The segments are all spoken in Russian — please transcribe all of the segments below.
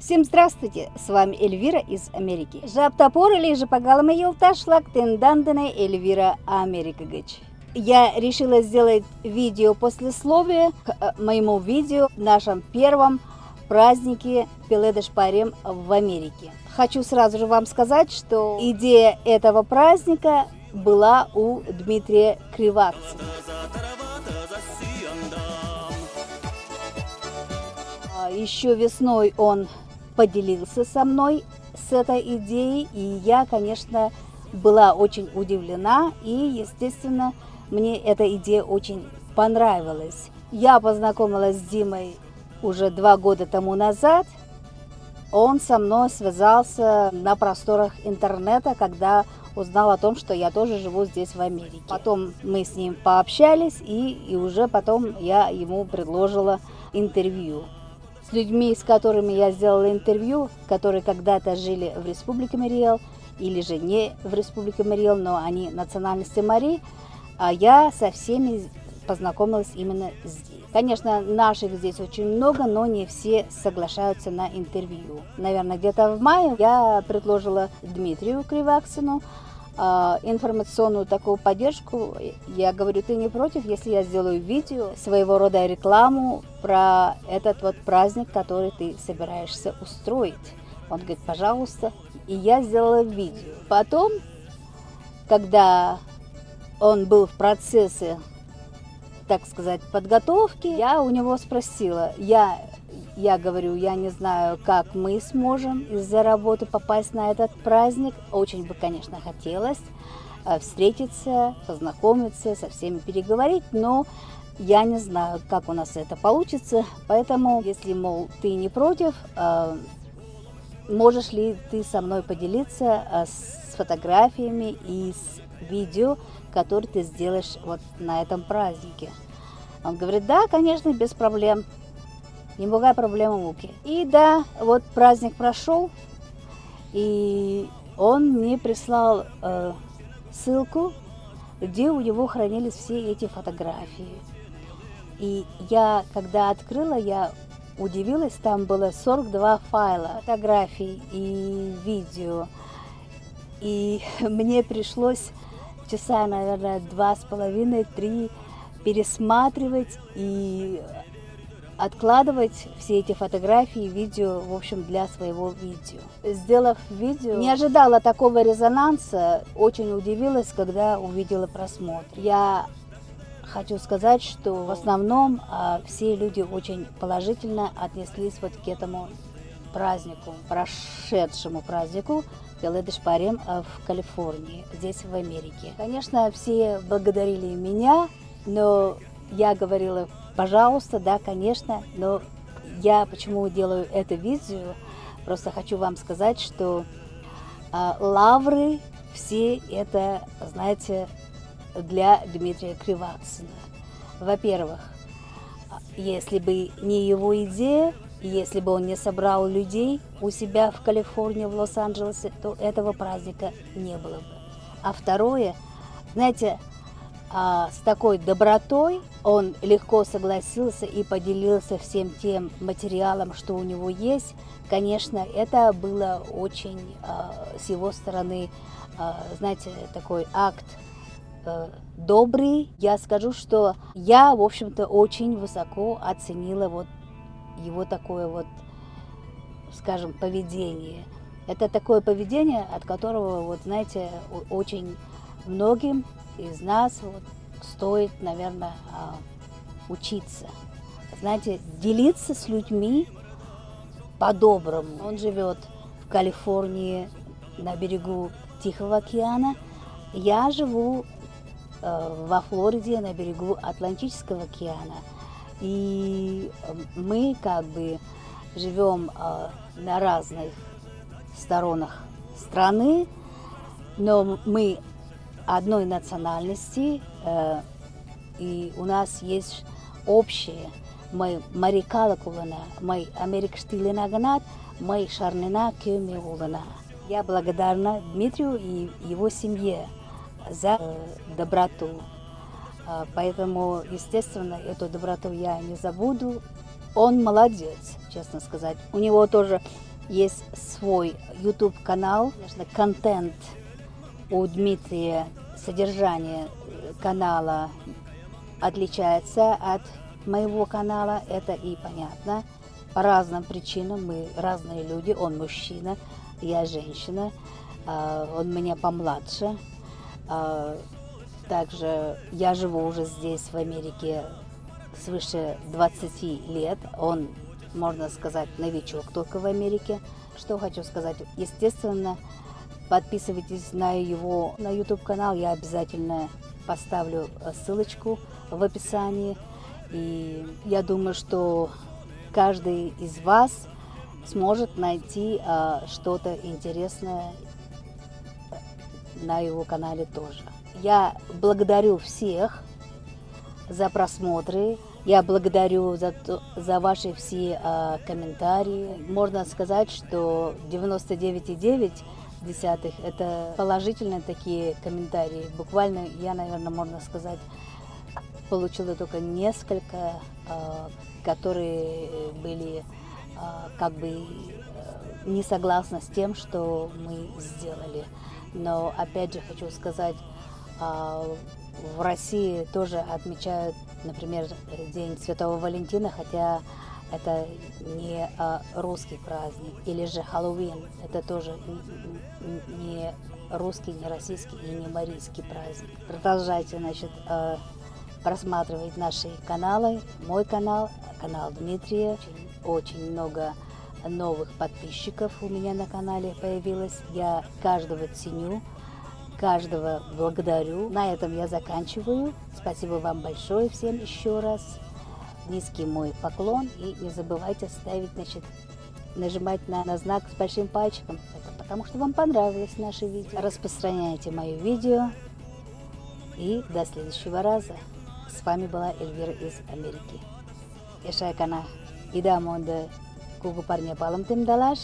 Всем здравствуйте, с вами Эльвира из Америки. Жаптапор или же погалама юлташлак тендандане Эльвира Америкагач. Я решила сделать видео послесловие к моему видео в нашем первом празднике Пеледеш Парем в Америке. Хочу сразу же вам сказать, что идея этого праздника была у Дмитрия Криваксина. Еще весной он поделился со мной с этой идеей, и я, конечно, была очень удивлена, и, естественно, мне эта идея очень понравилась. Я познакомилась с Димой уже 2 года тому назад. Он со мной связался на просторах интернета, когда узнал о том, что я тоже живу здесь, в Америке. Потом мы с ним пообщались, и уже потом я ему предложила интервью. С людьми, с которыми я сделала интервью, которые когда-то жили в Республике Мариэл, или же не в Республике Мариэл, но они национальности Мари, а я со всеми познакомилась именно здесь. Конечно, наших здесь очень много, но не все соглашаются на интервью. Наверное, где-то в мае я предложила Дмитрию Криваксину информационную такую поддержку. Я говорю, ты не против, если я сделаю видео, своего рода рекламу про этот вот праздник, который ты собираешься устроить? Он говорит, пожалуйста. И я сделала видео. Потом, когда он был в процессе, так сказать, подготовки, я у него спросила, я говорю, я не знаю, как мы сможем из-за работы попасть на этот праздник. Очень бы, конечно, хотелось встретиться, познакомиться, со всеми переговорить, но я не знаю, как у нас это получится. Поэтому, если, мол, ты не против, можешь ли ты со мной поделиться с фотографиями и с видео, которые ты сделаешь вот на этом празднике? Он говорит, да, конечно, без проблем. Немного проблема муки. И да, вот праздник прошел, и он мне прислал ссылку, где у него хранились все эти фотографии. И я, когда открыла, я удивилась, там было 42 файла фотографий и видео. И мне пришлось часа, наверное, 2,5-3 пересматривать и откладывать все эти фотографии и видео, в общем, для своего видео. Сделав видео, не ожидала такого резонанса, очень удивилась, когда увидела просмотр. Я хочу сказать, что в основном все люди очень положительно отнеслись вот к этому празднику, прошедшему празднику Пеледеш Парем в Калифорнии, здесь в Америке. Конечно, все благодарили меня, но я говорила, пожалуйста, да, конечно, но я почему делаю это видео, просто хочу вам сказать, что лавры все это, знаете, для Дмитрия Криваксина. Во-первых, если бы не его идея, если бы он не собрал людей у себя в Калифорнии, в Лос-Анджелесе, то этого праздника не было бы. А второе, знаете, с такой добротой он легко согласился и поделился всем тем материалом, что у него есть. Конечно, это было очень с его стороны, знаете, такой акт добрый. Я скажу, что я, в общем-то, очень высоко оценила вот его такое вот, скажем, поведение. Это такое поведение, от которого, вот, знаете, очень многим из нас вот стоит, наверное, учиться. Знаете, делиться с людьми по-доброму. Он живет в Калифорнии на берегу Тихого океана. Я живу во Флориде на берегу Атлантического океана. И мы как бы живем на разных сторонах страны, но мы одной национальности, и у нас есть общее. Мы марикала кулана, мы америкштилена ганат, мы шарнина кюмиулана. Я благодарна Дмитрию и его семье за доброту. Поэтому, естественно, эту доброту я не забуду. Он молодец, честно сказать. У него тоже есть свой YouTube-канал, конечно, контент у Дмитрия, содержание канала отличается от моего канала, это и понятно. По разным причинам, мы разные люди, он мужчина, я женщина, он меня помладше. Также я живу уже здесь, в Америке, свыше 20 лет, он, можно сказать, новичок только в Америке. Что хочу сказать, естественно, подписывайтесь на его на YouTube-канал, я обязательно поставлю ссылочку в описании. И я думаю, что каждый из вас сможет найти что-то интересное на его канале тоже. Я благодарю всех за просмотры, я благодарю за ваши все комментарии. Можно сказать, что 99,9 это положительные такие комментарии. Буквально я, наверное, можно сказать, получила только несколько, которые были как бы не согласны с тем, что мы сделали. Но опять же хочу сказать, в России тоже отмечают, например, День Святого Валентина, хотя это не русский праздник, или же Хэллоуин, это тоже не русский, не российский и не марийский праздник. Продолжайте, значит, просматривать наши каналы, мой канал, канал Дмитрия. Очень много новых подписчиков у меня на канале появилось. Я каждого ценю, каждого благодарю. На этом я заканчиваю. Спасибо вам большое всем еще раз. Низкий мой поклон. И не забывайте ставить, значит, нажимать на знак с большим пальчиком. Это потому что вам понравилось наше видео. Распространяйте мое видео. И до следующего раза. С вами была Эльвира из Америки. Ешайкана идамонда кугу парня палым тимдалаш.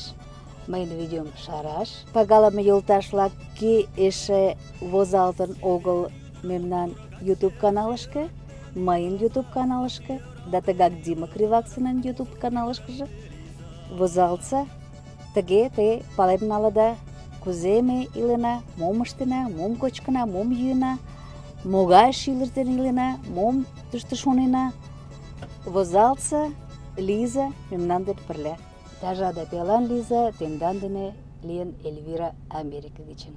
Mein видеом шараш. Пагалам юлташлак ки эше возалтын огыл мемнан YouTube каналышка. Mein YouTube каналышка. Да тагак Дима Криваксинан YouTube каналышка же. Возалца. Таге те палебналада куземе илена, момыштина, момкочкана, момюна. Могай шилертен илена, мом туштышонина. Возалца Лиза мемнандет пырля. Тажада пелан Лиза, тендандыне Лен Эльвира Америка гичин.